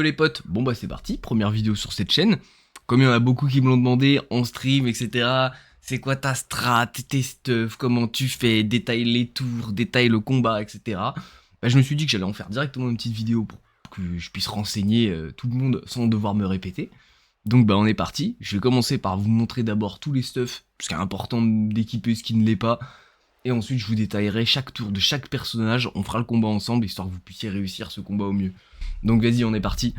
les potes, bon bah c'est parti, première vidéo sur cette chaîne. Comme il y en a beaucoup qui me l'ont demandé en stream, etc. C'est quoi ta strat, tes stuff, comment tu fais, détaille les tours, détaille le combat, etc. Bah, je me suis dit que j'allais en faire directement une petite vidéo pour que je puisse renseigner tout le monde sans devoir me répéter. Donc bah on est parti, je vais commencer par vous montrer d'abord tous les stuffs, parce qu'il est important d'équiper ce qui ne l'est pas. Et ensuite je vous détaillerai chaque tour de chaque personnage, on fera le combat ensemble, histoire que vous puissiez réussir ce combat au mieux. Donc vas-y, on est parti.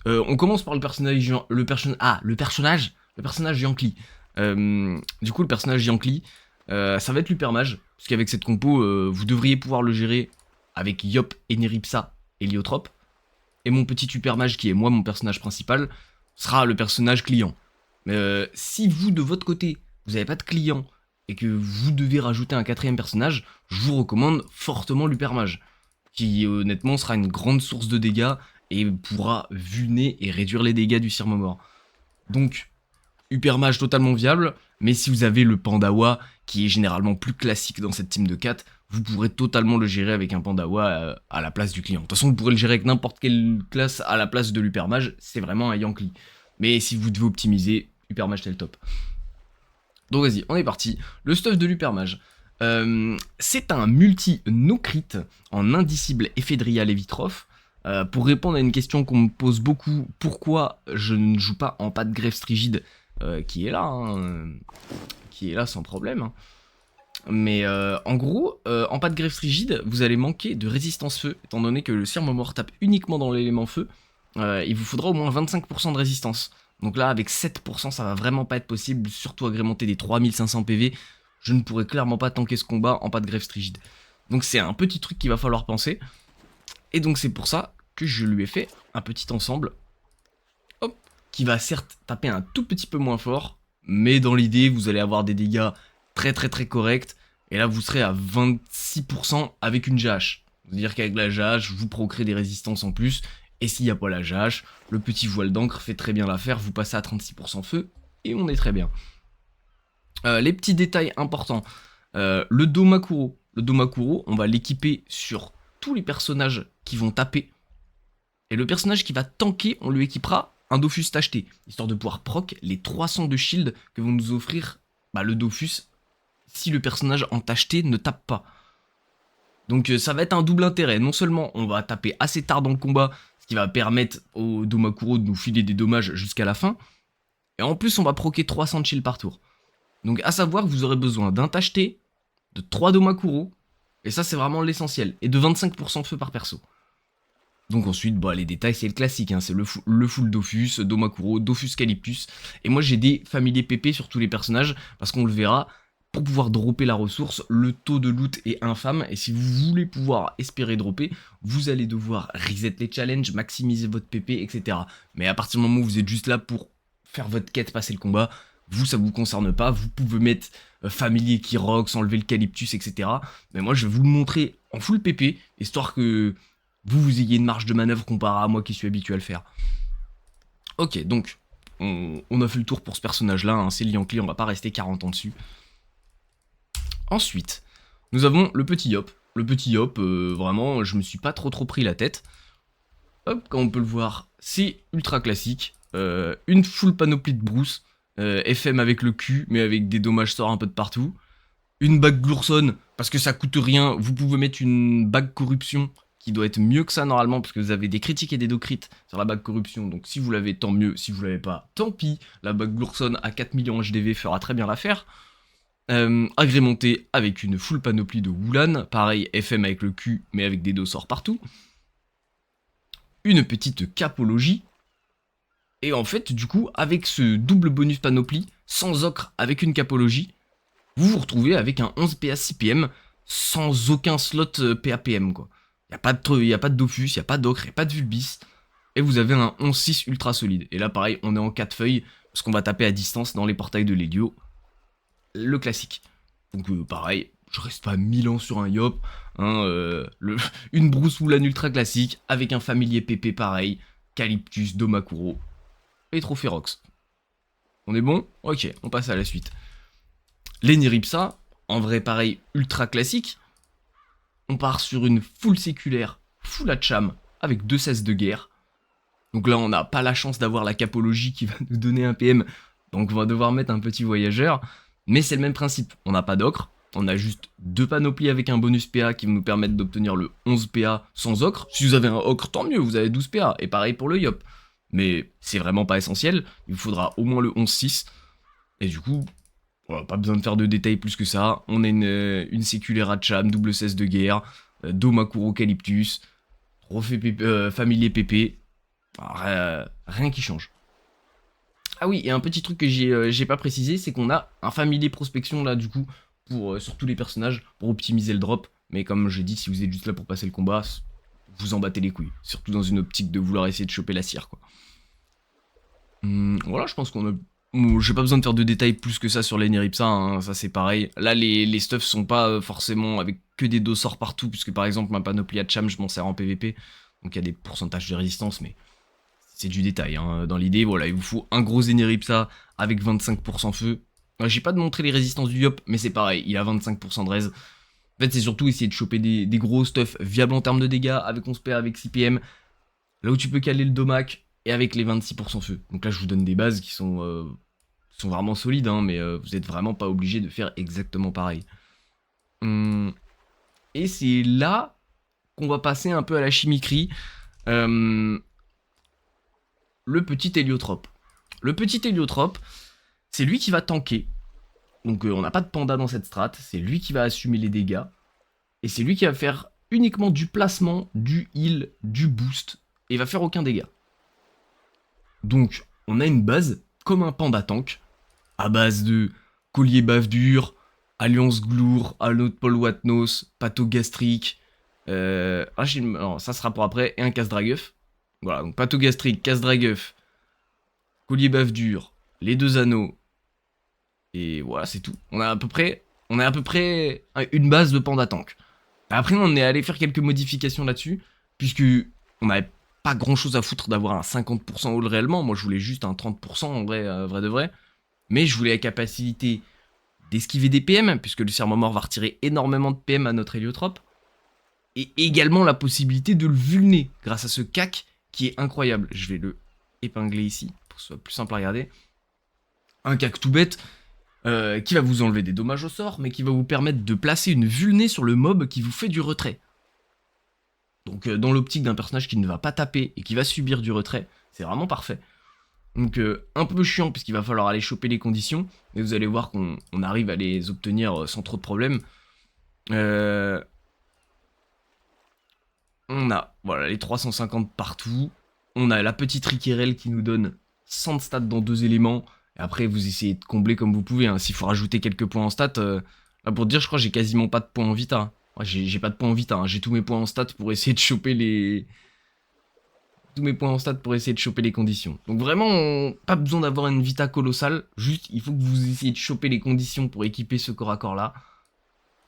On commence par le personnage, le personnage Yankee. Du coup, le personnage Yankee, ça va être l'Hypermage, parce qu'avec cette compo, vous devriez pouvoir le gérer avec Yop, Eneripsa et Lyotrope. Et mon petit Hypermage, qui est moi mon personnage principal, sera le personnage client. Si vous, de votre côté, vous n'avez pas de client, et que vous devez rajouter un quatrième personnage, je vous recommande fortement l'Hypermage, qui honnêtement sera une grande source de dégâts, et pourra vulner et réduire les dégâts du Sirmomor. Donc, Hypermage totalement viable, mais si vous avez le Pandawa, qui est généralement plus classique dans cette team de 4, vous pourrez totalement le gérer avec un Pandawa à la place du client. De toute façon, vous pourrez le gérer avec n'importe quelle classe à la place de l'Hypermage, c'est vraiment un Yankee. Mais si vous devez optimiser, Hypermage c'est le top. Donc vas-y, on est parti. Le stuff de l'Hypermage. C'est un multi no-crit en indicible Ephedria Levitrof. Pour répondre à une question qu'on me pose beaucoup, pourquoi je ne joue pas en pas de greffe strigide, qui est là sans problème. Hein. Mais en gros, en pas de greffe strigide, vous allez manquer de résistance feu, étant donné que le Sirmomor tape uniquement dans l'élément feu, il vous faudra au moins 25% de résistance. Donc là, avec 7%, ça va vraiment pas être possible, surtout agrémenter des 3500 PV, je ne pourrais clairement pas tanker ce combat en pas de greffe strigide. Donc c'est un petit truc qu'il va falloir penser. Et donc c'est pour ça que je lui ai fait un petit ensemble, hop, qui va certes taper un tout petit peu moins fort, mais dans l'idée vous allez avoir des dégâts très corrects, et là vous serez à 26% avec une GH. C'est-à-dire qu'avec la GH, vous procréez des résistances en plus, et s'il n'y a pas la GH, le petit voile d'encre fait très bien l'affaire, vous passez à 36% feu, et on est très bien. Les petits détails importants, le Domakuro. Le Domakuro, on va l'équiper sur tous les personnages qui vont taper. Et le personnage qui va tanker, on lui équipera un Dofus tacheté, histoire de pouvoir proc les 300 de shield que vont nous offrir le Dofus si le personnage en tacheté ne tape pas. Donc ça va être un double intérêt. Non seulement on va taper assez tard dans le combat, ce qui va permettre au Domakuro de nous filer des dommages jusqu'à la fin, et en plus on va proquer 300 de shield par tour. Donc à savoir que vous aurez besoin d'un tacheté, de 3 Domakuro, et ça c'est vraiment l'essentiel, et de 25% feu par perso. Donc ensuite, les détails c'est le classique, hein, c'est le full Dofus, Domakuro, Dofus Calyptus, et moi j'ai des familiers PP sur tous les personnages, parce qu'on le verra, pour pouvoir dropper la ressource, le taux de loot est infâme, et si vous voulez pouvoir espérer dropper, vous allez devoir reset les challenges, maximiser votre PP, etc. Mais à partir du moment où vous êtes juste là pour faire votre quête, passer le combat, vous, ça vous concerne pas, vous pouvez mettre familier qui rox, enlever le calyptus, etc. Mais moi, je vais vous le montrer en full PP, histoire que vous ayez une marge de manœuvre comparée à moi qui suis habitué à le faire. Ok, donc, on a fait le tour pour ce personnage-là, hein, c'est le Yankee, on va pas rester 40 ans dessus. Ensuite, nous avons le petit Yop. Le petit Yop, vraiment, je me suis pas trop pris la tête. Hop, comme on peut le voir, c'est ultra classique. Une full panoplie de brousse. FM avec le cul, mais avec des dommages sorts un peu de partout. Une bague Glourson, parce que ça coûte rien, vous pouvez mettre une bague corruption, qui doit être mieux que ça normalement, parce que vous avez des critiques et des do-crits sur la bague corruption, donc si vous l'avez, tant mieux, si vous l'avez pas, tant pis, la bague Glourson à 4 millions HDV fera très bien l'affaire. Agrémenté avec une full panoplie de Wulan, pareil, FM avec le cul, mais avec des dos sorts partout. Une petite capologie. Et en fait, du coup, avec ce double bonus panoplie, sans ocre, avec une capologie, vous vous retrouvez avec un 11 PA 6 PM, sans aucun slot PAPM, quoi. Y a pas de Dofus, y a pas d'ocre, y a pas de Vulbis, et vous avez un 11-6 ultra solide. Et là, pareil, on est en 4 feuilles, parce qu'on va taper à distance dans les portails de l'Helio. Le classique. Donc pareil, je reste pas 1000 ans sur un Yop, hein, une brousse Wulan ultra classique, avec un familier PP pareil, Calyptus, Domakuro, et Trophée Rox. On est bon? Ok, on passe à la suite. L'Eniripsa, en vrai pareil, ultra classique. On part sur une full séculaire, full Hacham, avec 2 cesses de guerre. Donc là, on n'a pas la chance d'avoir la capologie qui va nous donner un PM. Donc on va devoir mettre un petit voyageur. Mais c'est le même principe. On n'a pas d'ocre. On a juste 2 panoplies avec un bonus PA qui vont nous permettre d'obtenir le 11 PA sans ocre. Si vous avez un ocre, tant mieux, vous avez 12 PA. Et pareil pour le Yop. Mais c'est vraiment pas essentiel. Il vous faudra au moins le 11-6. Et du coup, voilà, pas besoin de faire de détails plus que ça. On a une séculera de Cham, double 16 de guerre, Domakuro Calyptus, trophée familier PP. Rien qui change. Ah oui, et un petit truc que j'ai pas précisé, c'est qu'on a un familier prospection là du coup, pour sur tous les personnages, pour optimiser le drop. Mais comme je dis, si vous êtes juste là pour passer le combat, vous en battez les couilles. Surtout dans une optique de vouloir essayer de choper la cire, quoi. Voilà, je pense qu'on a... J'ai pas besoin de faire de détails plus que ça sur les Neripsa, hein, ça c'est pareil. Là, les stuffs sont pas forcément avec que des dos sorts partout, puisque par exemple, ma panoplie à Cham, je m'en sers en PVP. Donc il y a des pourcentages de résistance, mais c'est du détail. Hein. Dans l'idée, voilà, il vous faut un gros Eneripsa avec 25% feu. J'ai pas de montrer les résistances du Yop, mais c'est pareil, il a 25% de res. En fait, c'est surtout essayer de choper des gros stuff viables en termes de dégâts, avec 11 PA, avec 6 PM. Là où tu peux caler le domac, et avec les 26% feu. Donc là, je vous donne des bases qui sont vraiment solides, hein, mais vous êtes vraiment pas obligé de faire exactement pareil. Et c'est là qu'on va passer un peu à la chimiquerie. Le petit héliotrope. Le petit héliotrope, c'est lui qui va tanker. Donc on n'a pas de panda dans cette strat, c'est lui qui va assumer les dégâts. Et c'est lui qui va faire uniquement du placement, du heal, du boost, et va faire aucun dégât. Donc on a une base comme un panda tank, à base de collier bave dur, alliance glour, anneau de Paul Watnos, pâteau gastrique, non, ça sera pour après, et un casse-dragueuf. Voilà, donc pâteau gastrique, casse-dragueuf, collier bave dur, les 2 anneaux, et voilà, c'est tout. On a à peu près une base de panda tank. Après, on est allé faire quelques modifications là-dessus, puisque on n'avait pas grand-chose à foutre d'avoir un 50% haul réellement. Moi, je voulais juste un 30% en vrai, vrai de vrai. Mais je voulais la capacité d'esquiver des PM, puisque le serment mort va retirer énormément de PM à notre héliotrope. Et également la possibilité de le vulner, grâce à ce cac qui est incroyable. Je vais le épingler ici, pour que ce soit plus simple à regarder. Un cac tout bête, qui va vous enlever des dommages au sort, mais qui va vous permettre de placer une vulnée sur le mob qui vous fait du retrait. Donc dans l'optique d'un personnage qui ne va pas taper et qui va subir du retrait, c'est vraiment parfait. Donc un peu chiant puisqu'il va falloir aller choper les conditions, mais vous allez voir qu'on arrive à les obtenir sans trop de problèmes. On a voilà, les 350 partout, on a la petite Riquerel qui nous donne 100 de stats dans 2 éléments, et après vous essayez de combler comme vous pouvez, hein. S'il faut rajouter quelques points en stats, là pour te dire je crois que j'ai quasiment pas de points en vita. Ouais, j'ai pas de points en vita, hein. J'ai tous mes points en stats pour essayer de choper les... conditions. Donc vraiment, pas besoin d'avoir une vita colossale, juste il faut que vous essayez de choper les conditions pour équiper ce corps à corps là.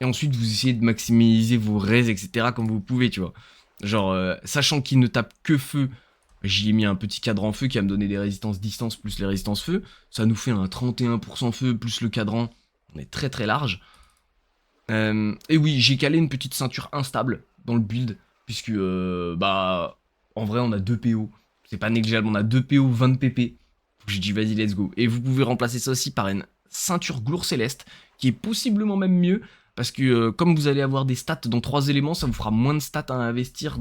Et ensuite vous essayez de maximiser vos res, etc. comme vous pouvez, tu vois. Genre, sachant qu'il ne tape que feu, j'y ai mis un petit cadran feu qui va me donner des résistances distance plus les résistances feu. Ça nous fait un 31% feu plus le cadran. On est très très large. Et oui, j'ai calé une petite ceinture instable dans le build, puisque, bah, en vrai, on a 2 PO. C'est pas négligeable, on a 2 PO, 20 PP. J'ai dit, vas-y, let's go. Et vous pouvez remplacer ça aussi par une ceinture glour céleste, qui est possiblement même mieux, parce que comme vous allez avoir des stats dans 3 éléments, ça vous fera moins de stats à investir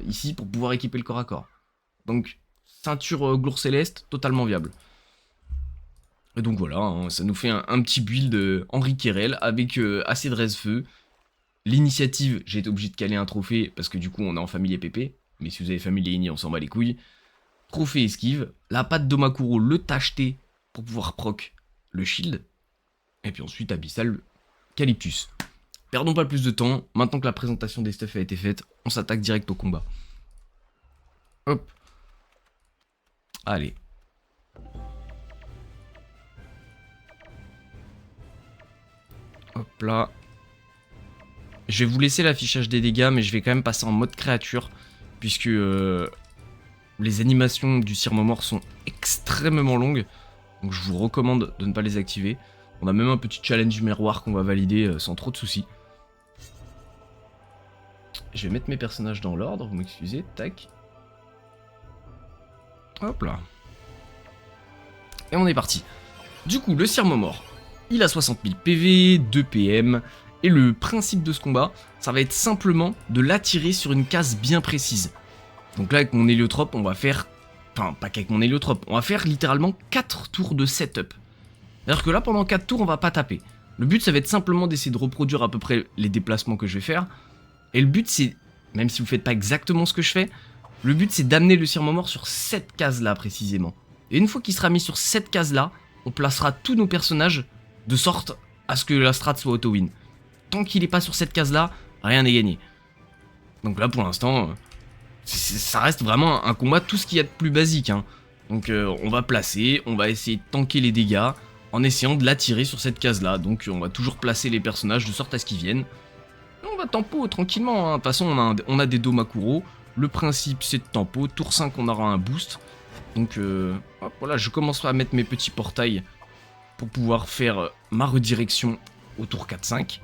ici pour pouvoir équiper le corps à corps. Donc, ceinture glour céleste, totalement viable. Et donc voilà, hein, ça nous fait un petit build Henri Kerel avec assez de res-feu. L'initiative, j'ai été obligé de caler un trophée parce que du coup on est en familier PP. Mais si vous avez familier Ini, on s'en bat les couilles. Trophée esquive. La patte d'Omakuro, le tacheté pour pouvoir proc le shield. Et puis ensuite Abyssal Calyptus. Perdons pas plus de temps. Maintenant que la présentation des stuffs a été faite, on s'attaque direct au combat. Hop. Allez. Hop là. Je vais vous laisser l'affichage des dégâts, mais je vais quand même passer en mode créature, puisque les animations du Sirmo Mort sont extrêmement longues, donc je vous recommande de ne pas les activer. On a même un petit challenge miroir qu'on va valider sans trop de soucis. Je vais mettre mes personnages dans l'ordre, vous m'excusez, tac. Hop là. Et on est parti. Du coup, le Sirmomor, il a 60 000 PV, 2 PM, et le principe de ce combat, ça va être simplement de l'attirer sur une case bien précise. Donc là, avec mon héliotrope, on va faire... Enfin, pas qu'avec mon héliotrope, on va faire littéralement 4 tours de setup. C'est-à-dire que là, pendant 4 tours, on va pas taper. Le but, ça va être simplement d'essayer de reproduire à peu près les déplacements que je vais faire. Et le but, c'est, même si vous faites pas exactement ce que je fais, le but, c'est d'amener le Sirmomor sur cette case-là, précisément. Et une fois qu'il sera mis sur cette case-là, on placera tous nos personnages de sorte à ce que la strat soit auto-win. Tant qu'il n'est pas sur cette case-là, rien n'est gagné. Donc là, pour l'instant, ça reste vraiment un combat tout ce qu'il y a de plus basique. Hein. Donc on va placer, on va essayer de tanker les dégâts en essayant de l'attirer sur cette case-là. Donc on va toujours placer les personnages de sorte à ce qu'ils viennent. Et on va tempo tranquillement. Hein. De toute façon, on a des Domakuro. Le principe, c'est de tempo. Tour 5, on aura un boost. Donc hop, voilà, je commencerai à mettre mes petits portails pour pouvoir faire ma redirection au tour 4-5.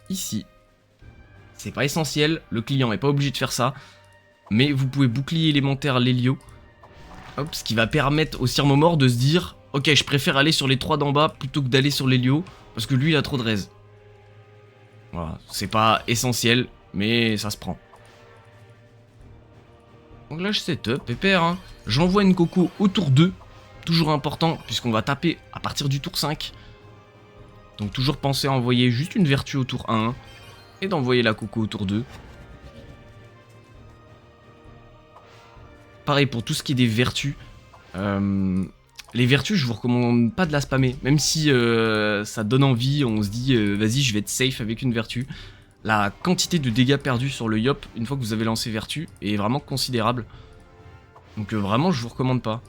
Ici, c'est pas essentiel, le client est pas obligé de faire ça, mais vous pouvez bouclier élémentaire l'Hélio, ce qui va permettre au Sirmomor de se dire ok, je préfère aller sur les 3 d'en bas plutôt que d'aller sur l'Hélio, parce que lui il a trop de raise. Voilà, c'est pas essentiel, mais ça se prend. Donc là je setup, pépère, hein. J'envoie une coco au tour 2, toujours important, puisqu'on va taper à partir du tour 5. Donc toujours penser à envoyer juste une vertu au tour 1 et d'envoyer la coco au tour 2. Pareil pour tout ce qui est des vertus. Les vertus, je vous recommande pas de la spammer. Même si ça donne envie, on se dit vas-y, je vais être safe avec une vertu. La quantité de dégâts perdus sur le Yop, une fois que vous avez lancé vertu, est vraiment considérable. Donc vraiment, je vous recommande pas.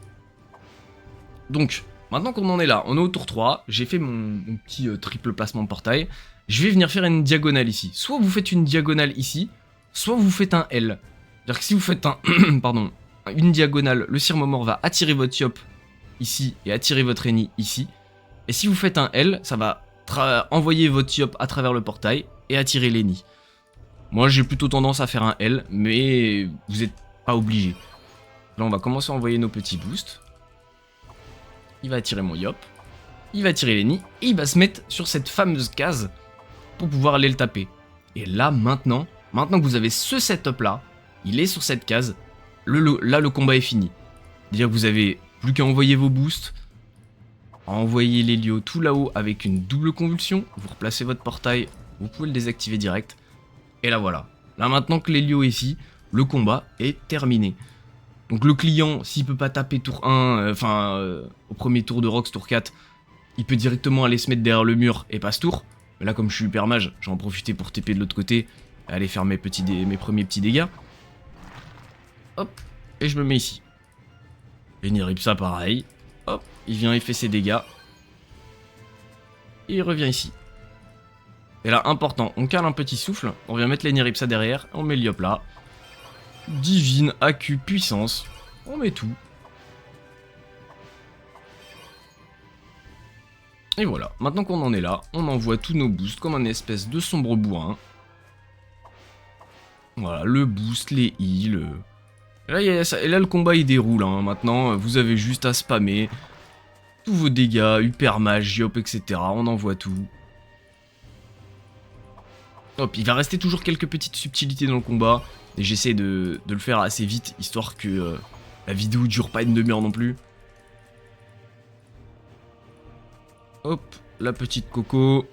Donc, maintenant qu'on en est là, on est au tour 3, j'ai fait mon petit triple placement de portail. Je vais venir faire une diagonale ici. Soit vous faites une diagonale ici, soit vous faites un L. C'est-à-dire que si vous faites un pardon, une diagonale, le Sirmomor va attirer votre Yop ici et attirer votre Eni ici. Et si vous faites un L, ça va envoyer votre Yop à travers le portail et attirer l'Eni. Moi j'ai plutôt tendance à faire un L, mais vous n'êtes pas obligé. Là on va commencer à envoyer nos petits boosts. Il va attirer mon Yop, il va attirer l'Eni, et il va se mettre sur cette fameuse case pour pouvoir aller le taper. Et là, maintenant que vous avez ce setup là, il est sur cette case, là le combat est fini. C'est-à-dire que vous avez plus qu'à envoyer vos boosts, à envoyer l'Hélio tout là-haut avec une double convulsion, vous replacez votre portail, vous pouvez le désactiver direct, et là voilà. Là maintenant que l'Hélio est ici, le combat est terminé. Donc le client, s'il peut pas taper tour 1, au premier tour de Rox, tour 4, il peut directement aller se mettre derrière le mur et passe tour. Mais là comme je suis hyper mage, je vais en profiter pour TP de l'autre côté et aller faire mes premiers petits dégâts. Hop, et je me mets ici. Niripsa pareil. Hop, il vient, il fait ses dégâts. Et il revient ici. Et là, important, on cale un petit souffle, on vient mettre les Niripsa derrière, on met le Yop là. Divine, AQ, puissance, on met tout. Et voilà, maintenant qu'on en est là, on envoie tous nos boosts comme un espèce de sombre bourrin. Voilà, le boost, les heals. Et là, le combat il déroule, hein. Maintenant vous avez juste à spammer tous vos dégâts, hyper mage, Yop, etc. On envoie tout. Hop, il va rester toujours quelques petites subtilités dans le combat. Et j'essaie de le faire assez vite, histoire que la vidéo dure pas une demi-heure non plus. Hop, la petite coco.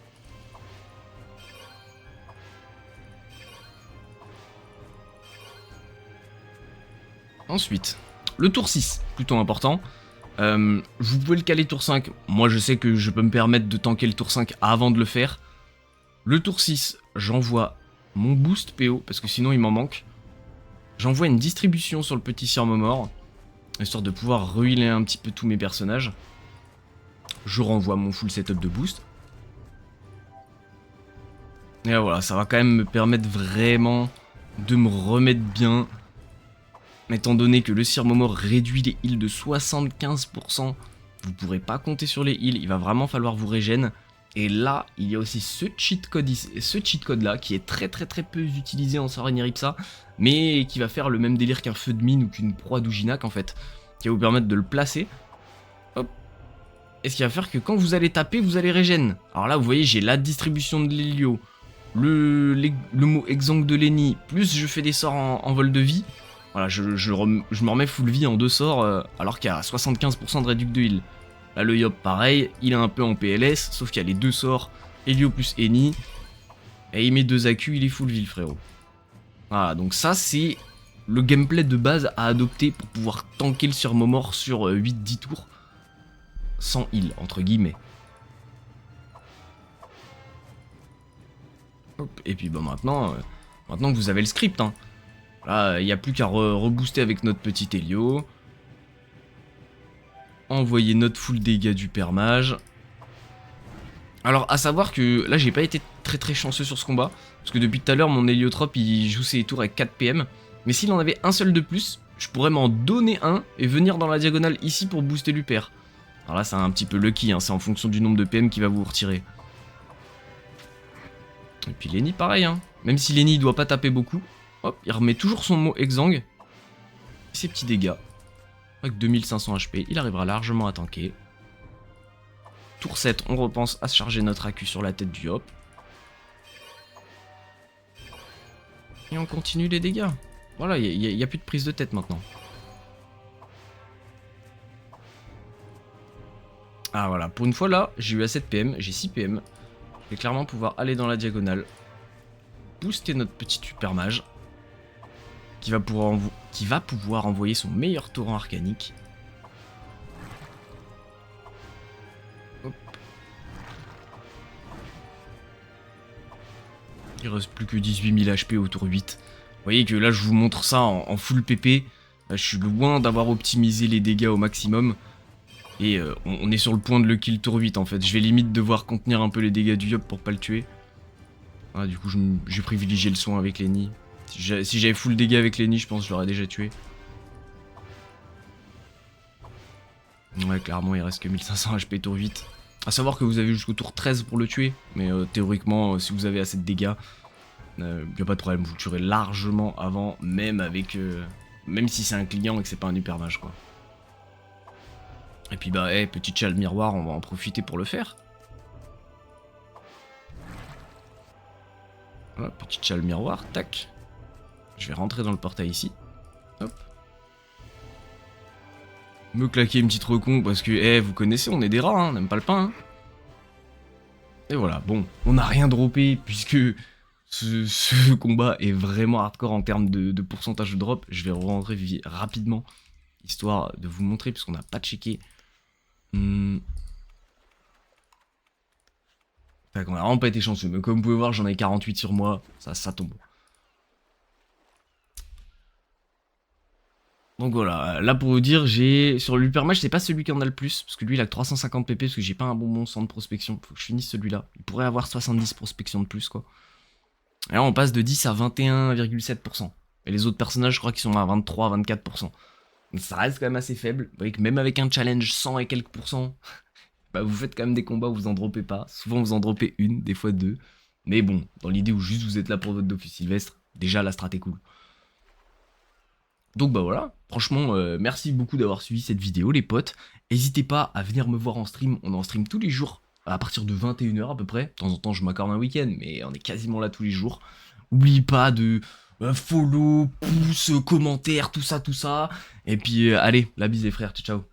Ensuite, le tour 6, plutôt important. Vous pouvez le caler tour 5. Moi, je sais que je peux me permettre de tanker le tour 5 avant de le faire. Le tour 6, j'envoie mon boost PO, parce que sinon il m'en manque. J'envoie une distribution sur le petit Sirmomor, histoire de pouvoir re-healer un petit peu tous mes personnages. Je renvoie mon full setup de boost. Et là, voilà, ça va quand même me permettre vraiment de me remettre bien. Étant donné que le Sirmomor réduit les heals de 75%, vous ne pourrez pas compter sur les heals, il va vraiment falloir vous régène. Et là, il y a aussi ce cheat code là qui est très peu utilisé en Sorin Iripsa, mais qui va faire le même délire qu'un feu de mine ou qu'une proie d'Ujinac en fait, qui va vous permettre de le placer. Hop. Et ce qui va faire que quand vous allez taper, vous allez régène. Alors là, vous voyez, j'ai la distribution de l'Helio, le mot exsangue de Lenny, plus je fais des sorts en vol de vie. Voilà, je me remets full vie en 2 sorts, alors qu'il y a 75% de réduc de heal. Là, le Yop, pareil, il est un peu en PLS, sauf qu'il y a les 2 sorts, Helio plus Eni. Et il met 2 AQ, il est full vie, le frérot. Voilà, donc ça, c'est le gameplay de base à adopter pour pouvoir tanker le Surmomor sur 8-10 tours. Sans heal, entre guillemets. Hop, et puis bah maintenant que vous avez le script, hein. Là, il n'y a plus qu'à rebooster avec notre petit Helio. Envoyer notre full dégâts du permage. Alors, à savoir que là, j'ai pas été très chanceux sur ce combat. Parce que depuis tout à l'heure, mon héliotrope, il joue ses tours avec 4 PM. Mais s'il en avait un seul de plus, je pourrais m'en donner un et venir dans la diagonale ici pour booster l'UPR. Alors là, c'est un petit peu lucky, hein, c'est en fonction du nombre de PM qui va vous retirer. Et puis Lenny, pareil, hein. Même si Lenny doit pas taper beaucoup, hop, il remet toujours son mot exsangue. Et ses petits dégâts. Avec 2500 HP, il arrivera largement à tanker. Tour 7, on repense à se charger notre AQ sur la tête du Hop. Et on continue les dégâts. Voilà, il n'y a plus de prise de tête maintenant. Ah voilà, pour une fois là, j'ai eu assez de PM, j'ai 6 PM. Je vais clairement pouvoir aller dans la diagonale. Booster notre petit super mage. Qui va pouvoir envoyer son meilleur torrent arcanique. Hop. Il reste plus que 18 000 HP au tour 8. Vous voyez que là je vous montre ça en full PP. Là, je suis loin d'avoir optimisé les dégâts au maximum. Et on est sur le point de le kill tour 8 en fait. Je vais limite devoir contenir un peu les dégâts du Yop pour pas le tuer. Ah, du coup j'ai privilégié le soin avec Lenny. Si j'avais full dégâts avec Lenny, je pense que je l'aurais déjà tué. Ouais, clairement, il reste que 1500 HP tour 8. A savoir que vous avez jusqu'au tour 13 pour le tuer. Mais théoriquement, si vous avez assez de dégâts, y a pas de problème. Vous le tuerez largement avant, même avec... même si c'est un client et que c'est pas un hyper mage, quoi. Et puis bah, petit chal miroir, on va en profiter pour le faire. Voilà, petit chal miroir, tac. Je vais rentrer dans le portail ici. Hop. Me claquer une petite recon parce que, vous connaissez, on est des rats, hein, on n'aime pas le pain. Hein. Et voilà, bon, on n'a rien droppé puisque ce combat est vraiment hardcore en termes de pourcentage de drop. Je vais rentrer rapidement, histoire de vous montrer puisqu'on n'a pas checké. Fait qu'on a vraiment pas été chanceux, mais comme vous pouvez voir, j'en ai 48 sur moi, ça tombe. Donc voilà, là pour vous dire, j'ai sur le Hypermage, c'est pas celui qui en a le plus, parce que lui il a que 350 PP, parce que j'ai pas un bon centre de prospection, faut que je finisse celui-là. Il pourrait avoir 70 prospections de plus quoi. Et là on passe de 10 à 21,7%. Et les autres personnages, je crois qu'ils sont à 23, 24%. Donc ça reste quand même assez faible. Vous voyez que même avec un challenge 100 et quelques pourcents, bah vous faites quand même des combats où vous en droppez pas. Souvent vous en droppez une, des fois deux. Mais bon, dans l'idée où juste vous êtes là pour votre Dofus Sylvestre, déjà la strat est cool. Donc bah voilà, franchement, merci beaucoup d'avoir suivi cette vidéo les potes. N'hésitez pas à venir me voir en stream, on est en stream tous les jours, à partir de 21 h à peu près. De temps en temps je m'accorde un week-end, mais on est quasiment là tous les jours. N'oubliez pas de follow, pouce, commentaire, tout ça. Et puis allez, la bise les frères, ciao ciao.